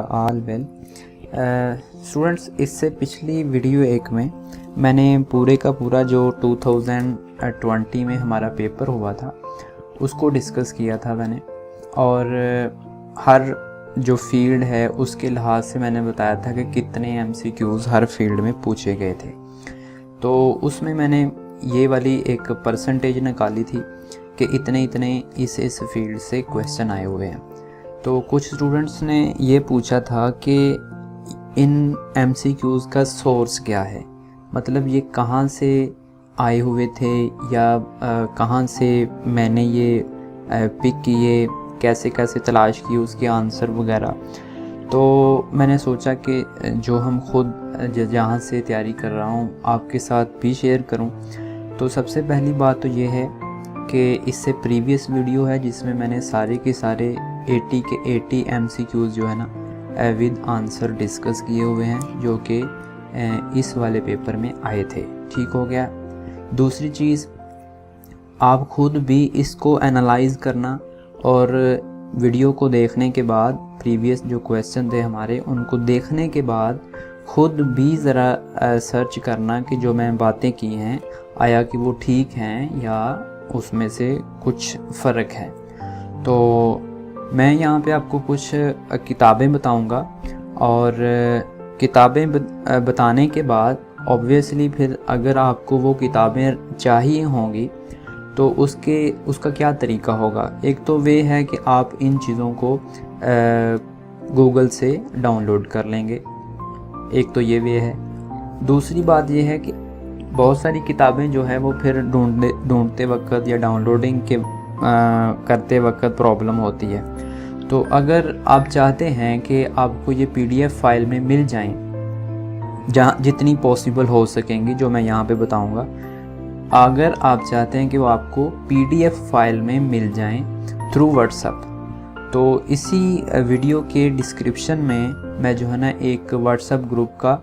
All well. Students, इससे पिछली video एक में मैंने पूरे का पूरा जो 2020 में हमारा पेपर हुआ था उसको डिस्कस किया था मैंने, और हर जो फील्ड है उसके लिहाज से मैंने बताया था कि कितने MCQs हर फील्ड में पूछे गए थे। तो उसमें मैंने ये वाली एक परसेंटेज निकाली थी कि इतने इतने इस फील्ड से क्वेश्चन आए हुए हैं। तो कुछ स्टूडेंट्स ने ये पूछा था कि इन MCQs का सोर्स क्या है, मतलब ये कहाँ से आए हुए थे या कहाँ से मैंने ये पिक किए, कैसे कैसे तलाश की उसके आंसर वगैरह। तो मैंने सोचा कि जो हम खुद जहाँ से तैयारी कर रहा हूँ आपके साथ भी शेयर करूँ। तो सबसे पहली बात तो ये है कि इससे प्रीवियस वीडियो है जिसमें मैंने सारे के सारे 80 के 80 MCQs जो है ना विद आंसर डिस्कस किए हुए हैं, जो कि इस वाले पेपर में आए थे। ठीक हो गया। दूसरी चीज़, आप खुद भी इसको एनालाइज करना और वीडियो को देखने के बाद प्रीवियस जो क्वेश्चन थे हमारे उनको देखने के बाद खुद भी ज़रा सर्च करना कि जो मैं बातें की हैं आया कि वो ठीक हैं या उसमें से कुछ फ़र्क है। तो मैं यहाँ पे आपको कुछ किताबें बताऊँगा, और किताबें बताने के बाद ऑब्वियसली फिर अगर आपको वो किताबें चाहिए होंगी तो उसका क्या तरीका होगा। एक तो वे है कि आप इन चीज़ों को गूगल से डाउनलोड कर लेंगे, एक तो ये वे है। दूसरी बात ये है कि बहुत सारी किताबें जो है वो फिर ढूंढते वक्त या डाउनलोडिंग के करते वक्त प्रॉब्लम होती है। तो अगर आप चाहते हैं कि आपको ये PDF फाइल में मिल जाएं, जहाँ जितनी पॉसिबल हो सकेंगी जो मैं यहाँ पे बताऊँगा, अगर आप चाहते हैं कि वो आपको PDF फाइल में मिल जाएं थ्रू WhatsApp, तो इसी वीडियो के डिस्क्रिप्शन में मैं जो है ना एक WhatsApp ग्रुप का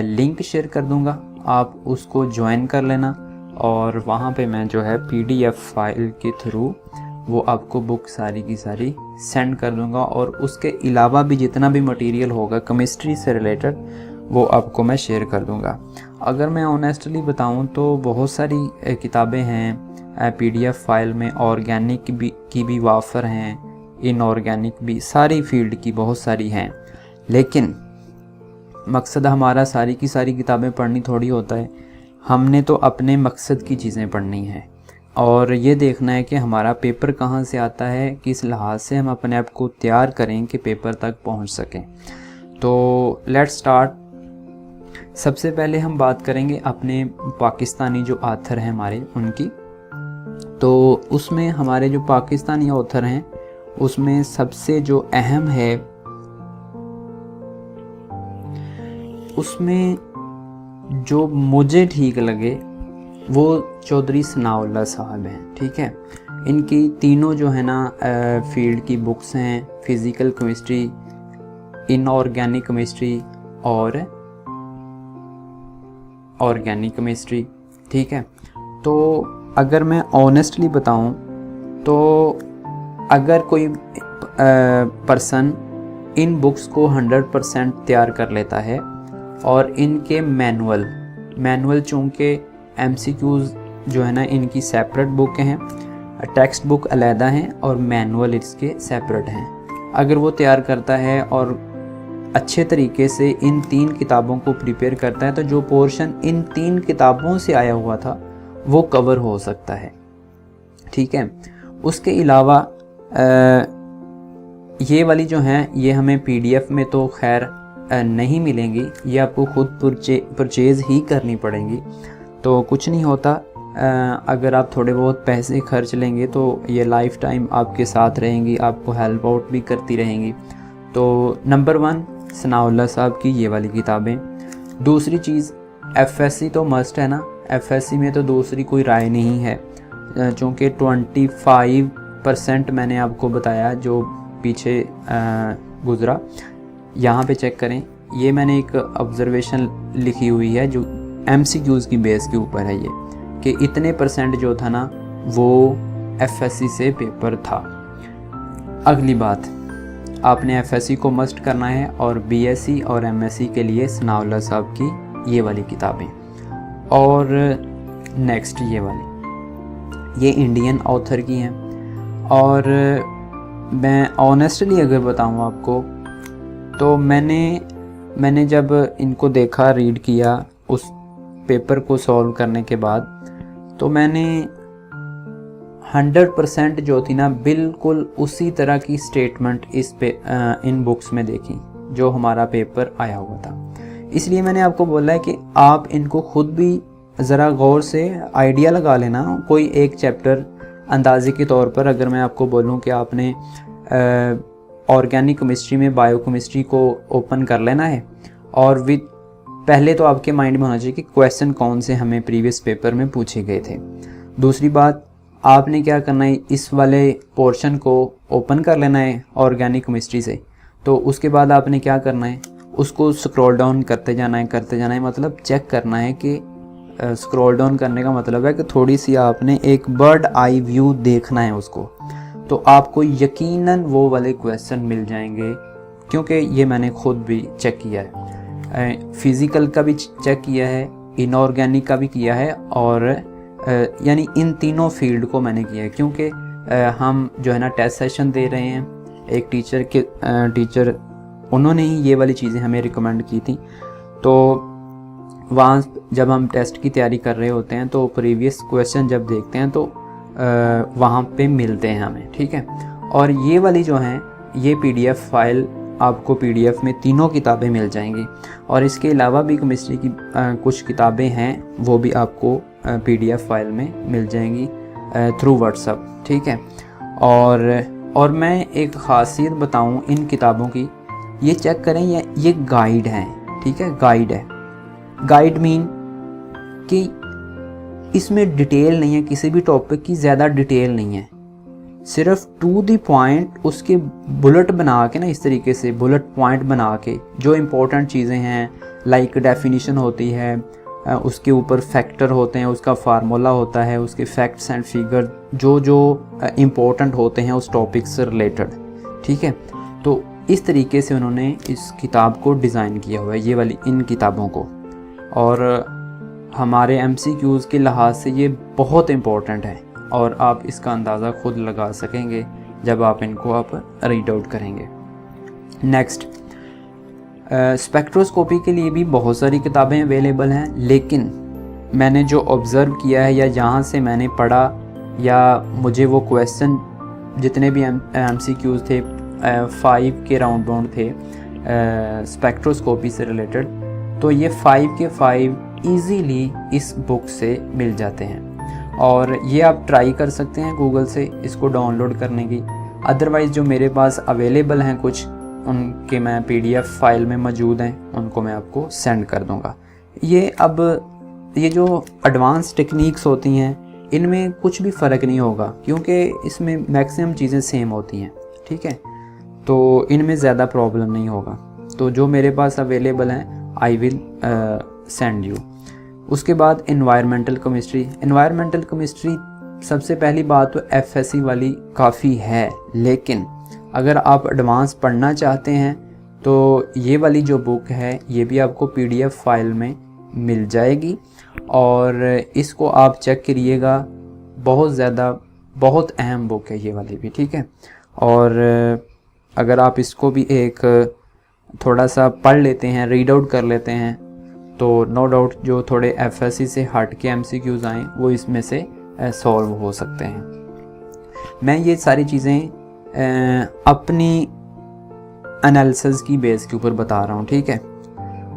लिंक शेयर कर दूंगा, आप उसको ज्वाइन कर लेना, और वहाँ पे मैं जो है PDF फाइल के थ्रू वो आपको बुक सारी की सारी सेंड कर दूंगा, और उसके अलावा भी जितना भी मटेरियल होगा केमिस्ट्री से रिलेटेड वो आपको मैं शेयर कर दूंगा। अगर मैं ऑनेस्टली बताऊं तो बहुत सारी किताबें हैं PDF फाइल में, ऑर्गेनिक की भी वाफर हैं, इनऑर्गेनिक भी, सारी फील्ड की बहुत सारी हैं। लेकिन मकसद हमारा सारी की सारी किताबें पढ़नी थोड़ी होता है, हमने तो अपने मकसद की चीज़ें पढ़नी है और ये देखना है कि हमारा पेपर कहाँ से आता है, किस लिहाज से हम अपने आप को तैयार करें कि पेपर तक पहुँच सकें। तो लेट्स स्टार्ट। सबसे पहले हम बात करेंगे अपने पाकिस्तानी जो ऑथर हैं हमारे उनकी। तो उसमें हमारे जो पाकिस्तानी ऑथर हैं उसमें सबसे जो अहम है, उसमें जो मुझे ठीक लगे वो चौधरी सनाउल्लाह साहब हैं। ठीक है, इनकी तीनों जो है ना फील्ड की बुक्स हैं, फिज़िकल केमिस्ट्री, इनऑर्गेनिक केमिस्ट्री और ऑर्गेनिक केमिस्ट्री। ठीक है, तो अगर मैं ऑनेस्टली बताऊं तो अगर कोई पर्सन इन बुक्स को 100% तैयार कर लेता है, और इनके मैनुअल चूँकि MCQs जो है ना इनकी सेपरेट बुक हैं, टेक्स्ट बुक अलहदा हैं और मैनुअल इसके सेपरेट हैं, अगर वो तैयार करता है और अच्छे तरीके से इन 3 किताबों को प्रिपेयर करता है तो जो पोर्शन इन 3 किताबों से आया हुआ था वो कवर हो सकता है। ठीक है, उसके अलावा ये वाली जो हैं ये हमें PDF में तो खैर नहीं मिलेंगी, ये आपको खुद परचेज़ ही करनी पड़ेंगी। तो कुछ नहीं होता, अगर आप थोड़े बहुत पैसे खर्च लेंगे तो ये लाइफ टाइम आपके साथ रहेंगी, आपको हेल्प आउट भी करती रहेंगी। तो नंबर 1 सनाउल्लाह साहब की ये वाली किताबें। दूसरी चीज़, FSC तो मस्ट है ना, FSC में तो दूसरी कोई राय नहीं है, चूँकि 25% मैंने आपको बताया जो पीछे गुज़रा। यहाँ पे चेक करें, ये मैंने एक ऑब्ज़र्वेशन लिखी हुई है जो MCQs की बेस के ऊपर है, ये कि इतने % जो था ना वो FSC से पेपर था। अगली बात, आपने एफएससी को मस्ट करना है, और बीएससी और एमएससी के लिए सनाउल्लाह साहब की ये वाली किताबें। और नेक्स्ट ये वाली, ये इंडियन ऑथर की हैं। और मैं ऑनेस्टली अगर बताऊँ आपको, तो मैंने जब इनको देखा, रीड किया उस पेपर को सॉल्व करने के बाद, तो मैंने 100% जो थी ना, बिल्कुल उसी तरह की स्टेटमेंट इन बुक्स में देखी जो हमारा पेपर आया हुआ था। इसलिए मैंने आपको बोला है कि आप इनको खुद भी ज़रा गौर से आइडिया लगा लेना। कोई एक चैप्टर अंदाजे के तौर पर अगर मैं आपको बोलूं कि आपने ऑर्गेनिक केमिस्ट्री में बायोकेमिस्ट्री को ओपन कर लेना है, और विद पहले तो आपके माइंड में होना चाहिए कि क्वेश्चन कौन से हमें प्रीवियस पेपर में पूछे गए थे। दूसरी बात, आपने क्या करना है, इस वाले पोर्शन को ओपन कर लेना है ऑर्गेनिक केमिस्ट्री से। तो उसके बाद आपने क्या करना है, उसको स्क्रॉल डाउन करते जाना है, मतलब चेक करना है कि स्क्रॉल डाउन करने का मतलब है कि थोड़ी सी आपने एक बर्ड आई व्यू देखना है उसको, तो आपको यकीनन वो वाले क्वेश्चन मिल जाएंगे। क्योंकि ये मैंने खुद भी चेक किया है, फिज़िकल का भी चेक किया है, इनऑर्गेनिक का भी किया है, और यानी इन तीनों फील्ड को मैंने किया है। क्योंकि हम जो है ना टेस्ट सेशन दे रहे हैं, एक टीचर उन्होंने ही ये वाली चीज़ें हमें रिकमेंड की थी। तो वहाँ जब हम टेस्ट की तैयारी कर रहे होते हैं तो प्रीवियस क्वेश्चन जब देखते हैं तो वहाँ पे मिलते हैं हमें, ठीक है। और ये वाली जो हैं, ये पीडीएफ फाइल आपको पीडीएफ में तीनों किताबें मिल जाएंगी, और इसके अलावा भी केमिस्ट्री की कुछ किताबें हैं, वो भी आपको पीडीएफ फाइल में मिल जाएंगी थ्रू व्हाट्सएप, ठीक है। और मैं एक ख़ासियत बताऊं इन किताबों की, ये चेक करें, ये गाइड है, ठीक है, गाइड है। गाइड मीन कि इसमें डिटेल नहीं है, किसी भी टॉपिक की ज़्यादा डिटेल नहीं है, सिर्फ टू द पॉइंट उसके बुलेट बना के ना, इस तरीके से बुलेट पॉइंट बना के जो इम्पोर्टेंट चीज़ें हैं, लाइक डेफिनेशन होती है, उसके ऊपर फैक्टर होते हैं, उसका फार्मूला होता है, उसके फैक्ट्स एंड फिगर जो इम्पोर्टेंट होते हैं उस टॉपिक से रिलेटेड, ठीक है। तो इस तरीके से उन्होंने इस किताब को डिज़ाइन किया हुआ है, ये वाली इन किताबों को। और हमारे MCQs के लिहाज से ये बहुत इम्पोर्टेंट है, और आप इसका अंदाज़ा खुद लगा सकेंगे जब आप इनको रीड आउट करेंगे। नेक्स्ट, स्पेक्ट्रोस्कोपी के लिए भी बहुत सारी किताबें अवेलेबल हैं, लेकिन मैंने जो ऑब्ज़र्व किया है या जहाँ से मैंने पढ़ा, या मुझे वो क्वेश्चन जितने भी MCQs थे 5 के राउंड बाउंड थे स्पेक्ट्रोस्कोपी से रिलेटेड, तो ये 5 के 5 ईज़िली इस बुक से मिल जाते हैं। और ये आप ट्राई कर सकते हैं गूगल से इसको डाउनलोड करने की। अदरवाइज़ जो मेरे पास अवेलेबल हैं कुछ, उनके मैं PDF फाइल में मौजूद हैं, उनको मैं आपको सेंड कर दूंगा। ये जो एडवांस टेक्निक्स होती हैं, इनमें कुछ भी फ़र्क नहीं होगा, क्योंकि इसमें मैक्सिमम चीज़ें सेम होती हैं, ठीक है। तो इनमें ज़्यादा प्रॉब्लम नहीं होगा। तो जो मेरे पास अवेलेबल हैं आई विल सेंड यू। उसके बाद एनवायरमेंटल केमिस्ट्री सबसे पहली बात तो FSC वाली काफ़ी है, लेकिन अगर आप एडवांस पढ़ना चाहते हैं तो ये वाली जो बुक है ये भी आपको PDF फाइल में मिल जाएगी, और इसको आप चेक करिएगा। बहुत अहम बुक है ये वाली भी, ठीक है। और अगर आप इसको भी एक थोड़ा सा पढ़ लेते हैं, रीड आउट कर लेते हैं, तो नो डाउट जो थोड़े FSC से हट के MCQs आएँ वो इसमें से सॉल्व हो सकते हैं। मैं ये सारी चीज़ें अपनी एनालिसिस की बेस के ऊपर बता रहा हूँ, ठीक है।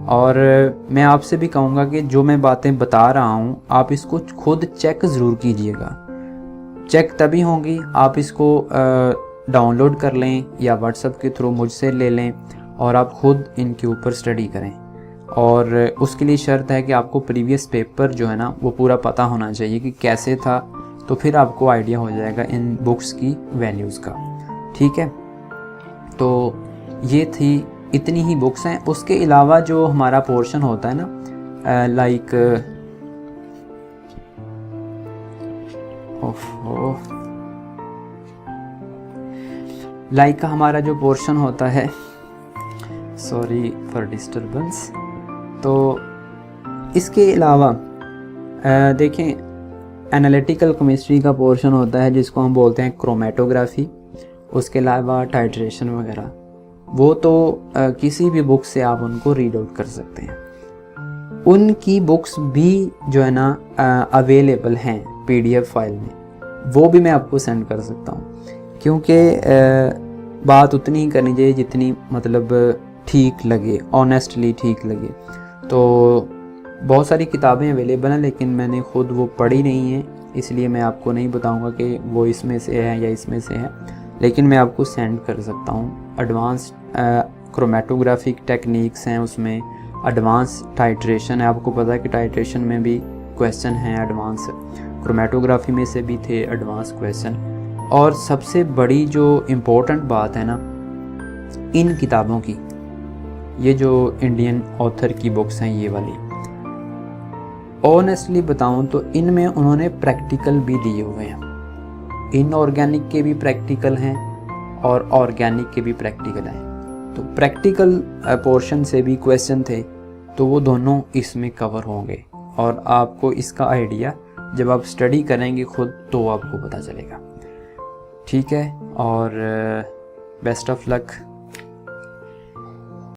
और मैं आपसे भी कहूँगा कि जो मैं बातें बता रहा हूँ आप इसको खुद चेक ज़रूर कीजिएगा। चेक तभी होंगी आप इसको डाउनलोड कर लें या व्हाट्सएप के थ्रू मुझसे ले लें, और आप खुद इनके ऊपर स्टडी करें। और उसके लिए शर्त है कि आपको प्रीवियस पेपर जो है ना वो पूरा पता होना चाहिए कि कैसे था, तो फिर आपको आइडिया हो जाएगा इन बुक्स की वैल्यूज़ का, ठीक है। तो ये थी, इतनी ही बुक्स हैं। उसके अलावा जो हमारा पोर्शन होता है ना, लाइक लाइक का हमारा जो पोर्शन होता है, सॉरी फॉर डिस्टरबेंस, तो इसके अलावा देखें एनालिटिकल केमिस्ट्री का पोर्शन होता है जिसको हम बोलते हैं क्रोमेटोग्राफी, उसके अलावा टाइट्रेशन वगैरह, वो तो किसी भी बुक से आप उनको रीड आउट कर सकते हैं। उनकी बुक्स भी जो है ना अवेलेबल हैं PDF फाइल में, वो भी मैं आपको सेंड कर सकता हूँ, क्योंकि बात उतनी ही करनी चाहिए जितनी मतलब ठीक लगे, ऑनेस्टली ठीक लगे। तो बहुत सारी किताबें अवेलेबल हैं, लेकिन मैंने ख़ुद वो पढ़ी नहीं है, इसलिए मैं आपको नहीं बताऊंगा कि वो इसमें से है या इसमें से है, लेकिन मैं आपको सेंड कर सकता हूँ। एडवांस क्रोमेटोग्राफिक टेक्निक्स हैं, उसमें एडवांस टाइट्रेशन है, आपको पता है कि टाइट्रेशन में भी क्वेश्चन हैं एडवांस, क्रोमेटोग्राफी में से भी थे एडवांस क्वेश्चन। और सबसे बड़ी जो इम्पोर्टेंट बात है ना इन किताबों की, ये जो इंडियन ऑथर की बुक्स हैं ये वाली, ऑनेस्टली बताऊं तो इनमें उन्होंने प्रैक्टिकल भी दिए हुए हैं। इनऑर्गेनिक के भी प्रैक्टिकल हैं और ऑर्गेनिक के भी प्रैक्टिकल हैं। तो प्रैक्टिकल पोर्शन से भी क्वेश्चन थे, तो वो दोनों इसमें कवर होंगे और आपको इसका आइडिया जब आप स्टडी करेंगे खुद तो आपको पता चलेगा। ठीक है, और बेस्ट ऑफ लक।